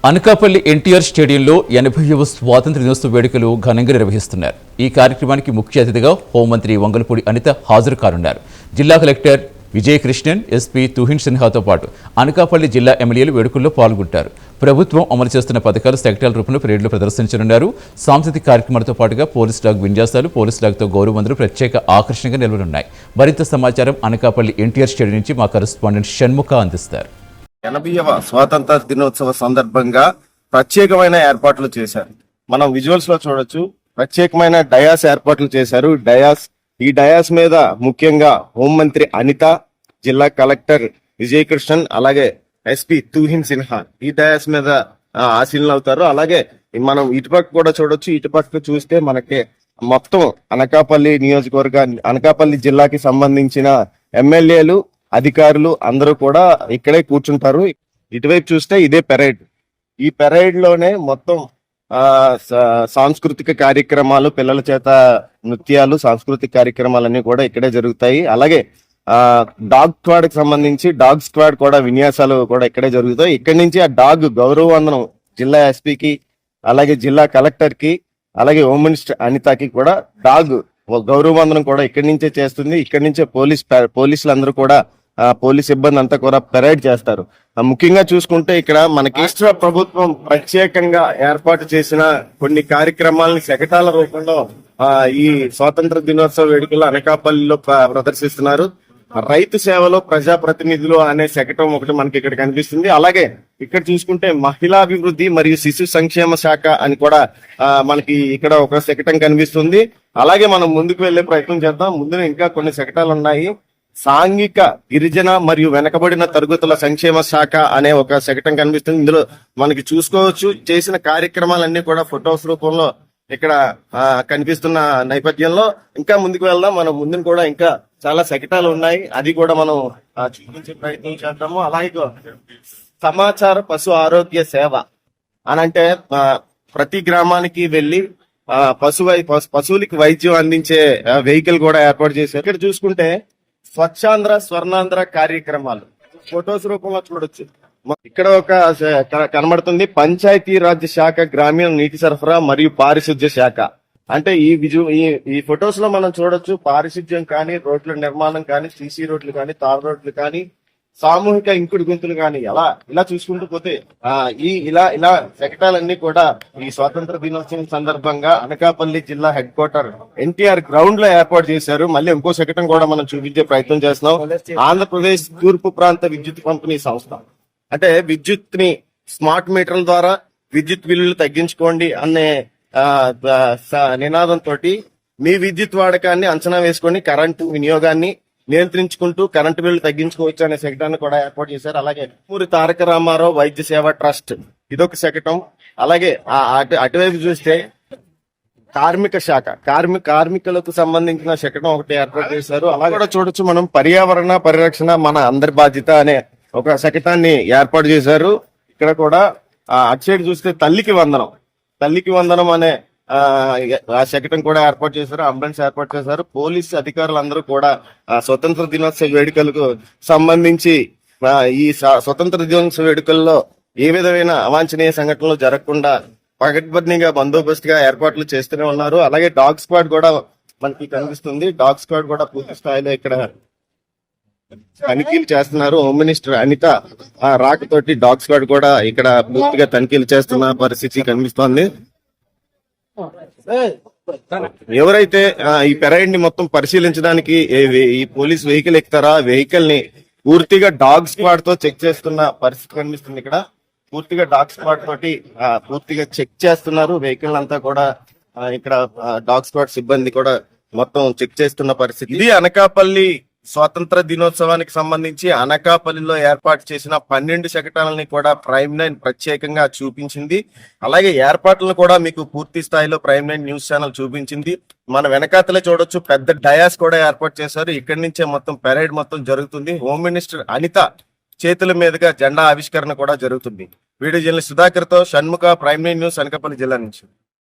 అనకాపల్లి ఎన్టీఆర్ స్టేడియంలో 80వ స్వాతంత్ర దినోత్సవ వేడుకలు ఘనంగా నిర్వహిస్తున్నారు. ఈ కార్యక్రమానికి ముఖ్య అతిథిగా హోంమంత్రి వంగలపూడి అనిత హాజరు కానున్నారు. జిల్లా కలెక్టర్ విజయకృష్ణన్, ఎస్పీ తుహిన్ సిన్హాతో పాటు అనకాపల్లి జిల్లా ఎమ్మెల్యేలు వేడుకల్లో పాల్గొంటారు. ప్రభుత్వం అమలు చేస్తున్న పథకాలు సెక్టాల రూపంలో పరేడ్లో ప్రదర్శించనున్నారు. సాంస్కృతిక కార్యక్రమాలతో పాటుగా పోలీస్ డాగ్ విన్యాసాలు, పోలీస్ డాగ్తో గౌరవవందనలు ప్రత్యేక ఆకర్షణగా నిలవనున్నాయి. మరింత సమాచారం అనకాపల్లి ఎన్టీఆర్ స్టేడియం నుంచి మా కరెస్పాండెంట్ షణ్ముఖ అందిస్తారు. 80వ స్వాతంత్ర దినోత్సవ సందర్భంగా ప్రత్యేకమైన ఏర్పాట్లు చేశారు. మనం విజువల్స్ లో చూడొచ్చు. ప్రత్యేకమైన డయాస్ ఏర్పాట్లు చేశారు. ఈ డయాస్ మీద ముఖ్యంగా హోంమంత్రి అనిత, జిల్లా కలెక్టర్ విజయకృష్ణన్, అలాగే ఎస్పీ తుహిన్ సిన్హా ఈ డయాస్ మీద ఆశీనులు అవుతారు. అలాగే మనం ఇటుపక్క కూడా చూడొచ్చు. ఇటుపక్క చూస్తే మనకి మొత్తం అనకాపల్లి అనకాపల్లి జిల్లాకి సంబంధించిన ఎమ్మెల్యేలు, అధికారులు అందరూ కూడా ఇక్కడే కూర్చుంటారు. ఇటువైపు చూస్తే ఇదే పెరేడ్. ఈ పెరేడ్ లోనే మొత్తం సాంస్కృతిక కార్యక్రమాలు, పిల్లల చేత నృత్యాలు, సాంస్కృతిక కార్యక్రమాలన్నీ కూడా ఇక్కడే జరుగుతాయి. అలాగే డాగ్ స్క్వాడ్ కి సంబంధించి డాగ్ స్క్వాడ్ కూడా విన్యాసాలు కూడా ఇక్కడే జరుగుతాయి. ఇక్కడి నుంచి ఆ డాగ్ గౌరవ వందనం జిల్లా ఎస్పీకి, అలాగే జిల్లా కలెక్టర్ కి, అలాగే హోమ్ మినిస్టర్ అనితకి కూడా డాగ్ గౌరవ వందనం కూడా ఇక్కడి నుంచే చేస్తుంది. ఇక్కడి నుంచే పోలీసులు అందరూ కూడా పోలీస్ సిబ్బంది అంతా కూడా పెరేడ్ చేస్తారు. ముఖ్యంగా చూసుకుంటే ఇక్కడ మనకి రాష్ట్ర ప్రభుత్వం ప్రత్యేకంగా ఏర్పాటు చేసిన కొన్ని కార్యక్రమాలని శకటాల రూపంలో ఈ స్వాతంత్ర దినోత్సవ వేడుకలు అనకాపల్లిలో ప్రదర్శిస్తున్నారు. రైతు సేవలో ప్రజాప్రతినిధులు అనే శకటం ఒకటి మనకి ఇక్కడ కనిపిస్తుంది. అలాగే ఇక్కడ చూసుకుంటే మహిళాభివృద్ధి మరియు శిశు సంక్షేమ శాఖ అని కూడా మనకి ఇక్కడ ఒక శకటం కనిపిస్తుంది. అలాగే మనం ముందుకు వెళ్లే ప్రయత్నం చేద్దాం. ముందు ఇంకా కొన్ని శకటాలు ఉన్నాయి. సాంఘిక, గిరిజన మరియు వెనకబడిన తరగతుల సంక్షేమ శాఖ అనే ఒక శకటం కనిపిస్తుంది. ఇందులో మనకి చూసుకోవచ్చు చేసిన కార్యక్రమాలన్నీ కూడా ఫొటోస్ రూపంలో ఇక్కడ కనిపిస్తున్న నేపథ్యంలో ఇంకా ముందుకు వెళ్దాం. మనం ముందు కూడా ఇంకా చాలా శకటాలు ఉన్నాయి. అది కూడా మనం చూపించే ప్రయత్నం చేద్దాము. అలాగే సమాచార పశు ఆరోగ్య సేవ అని అంటే ప్రతి గ్రామానికి వెళ్లి పశువులకి వైద్యం అందించే వెహికల్ కూడా ఏర్పాటు చేశారు. ఇక్కడ చూసుకుంటే స్వచ్ఛాంధ్ర, స్వర్ణాంధ్ర కార్యక్రమాలు ఫొటోస్ రూపంలో చూడొచ్చు. ఇక్కడ ఒక కనబడుతుంది పంచాయతీ రాజ్ శాఖ, గ్రామీణ నీటి సరఫరా మరియు పారిశుద్ధ్య శాఖ. అంటే ఈ ఫొటోస్ లో మనం చూడొచ్చు పారిశుద్ధ్యం కానీ, రోడ్ల నిర్మాణం కానీ, సీసీ రోడ్లు కానీ, తార్ రోడ్లు కానీ, సామూహిక ఇంకుడు గుంతులు కానీ, ఇలా చూసుకుంటూ పోతే ఇలా శకటాలన్నీ కూడా ఈ స్వాతంత్ర దినోత్సవం సందర్భంగా అనకాపల్లి జిల్లా హెడ్ క్వార్టర్ ఎన్టీఆర్ గ్రౌండ్ లో ఏర్పాటు చేశారు. మళ్ళీ ఇంకో శకటం కూడా మనం చూపించే ప్రయత్నం చేస్తున్నాం. ఆంధ్రప్రదేశ్ తూర్పు ప్రాంత విద్యుత్ పంపిణీ సంస్థ అంటే విద్యుత్ ని స్మార్ట్ మీటర్ల ద్వారా విద్యుత్ బిల్లులు తగ్గించుకోండి అనే నినాదంతో మీ విద్యుత్ వాడకాన్ని అంచనా వేసుకొని కరెంటు వినియోగాన్ని నియంత్రించుకుంటూ కరెంటు బిల్లు తగ్గించుకోవచ్చు అనే శకటాన్ని కూడా ఏర్పాటు చేశారు. అలాగే ఊరి తారక రామారావు వైద్య సేవ ట్రస్ట్ ఇదొక శకటం. అలాగే అటువైపు చూస్తే కార్మిక శాఖ, కార్మికులకు సంబంధించిన శకటం ఒకటి ఏర్పాటు చేశారు. అలాగే కూడా చూడొచ్చు మనం పర్యావరణ పరిరక్షణ మన అందరి బాధ్యత అనే ఒక శకటాన్ని ఏర్పాటు చేశారు. ఇక్కడ కూడా అటు సైడ్ చూస్తే తల్లికి వందనం అనే ఆ శకటం కూడా ఏర్పాటు చేశారు. అంబులెన్స్ ఏర్పాటు చేశారు. పోలీసు అధికారులందరూ కూడా స్వతంత్ర దినోత్సవ వేడుకలకు సంబంధించి ఈ స్వతంత్ర దినోత్సవ వేడుకల్లో ఏ విధమైన అవాంఛనీయ సంఘటనలు జరగకుండా పకడ్బందీగా బందోబస్తుగా ఏర్పాట్లు చేస్తూనే ఉన్నారు. అలాగే డాగ్ స్క్వాడ్ కూడా మనకి కనిపిస్తుంది. డాగ్ స్క్వాడ్ కూడా పూర్తి స్థాయిలో ఇక్కడ తనిఖీలు చేస్తున్నారు. హోమ్ మినిస్టర్ అనిత రాకతోటి డాగ్ స్క్వాడ్ కూడా ఇక్కడ పూర్తిగా తనిఖీలు చేస్తున్న పరిస్థితి కనిపిస్తోంది. ఎవరైతే ఈ పెరేడ్ ని మొత్తం పరిశీలించడానికి ఈ పోలీస్ వెహికల్ ఎక్కుతారా, వెహికల్ ని పూర్తిగా డాగ్ స్క్వాడ్ తో చెక్ చేస్తున్న పరిస్థితి కనిపిస్తుంది. ఇక్కడ పూర్తిగా డాగ్ స్క్వాడ్ తోటి పూర్తిగా చెక్ చేస్తున్నారు వెహికల్ అంతా కూడా. ఇక్కడ డాగ్ స్క్వాడ్ సిబ్బంది కూడా మొత్తం చెక్ చేస్తున్న పరిస్థితి. ఇది అనకాపల్లి స్వాతంత్ర దినోత్సవానికి సంబంధించి అనకాపల్లిలో ఏర్పాటు చేసిన 12 శకటాలని కూడా ప్రైమ్ 9 ప్రత్యేకంగా చూపించింది. అలాగే ఏర్పాట్లను కూడా మీకు పూర్తి స్థాయిలో ప్రైమ్ 9 న్యూస్ ఛానల్ చూపించింది. మన వెనకాతలే చూడొచ్చు పెద్ద డయాస్ కూడా ఏర్పాటు చేశారు. ఇక్కడి నుంచే మొత్తం పెరేడ్ మొత్తం జరుగుతుంది. హోమ్ మినిస్టర్ అనిత చేతుల మీదుగా జెండా ఆవిష్కరణ కూడా జరుగుతుంది. వీడియో జర్నలిస్ట్ సుధాకర్ తో షణ్ముఖ, ప్రైమ్ 9 న్యూస్, అనకాపల్లి జిల్లా నుంచి.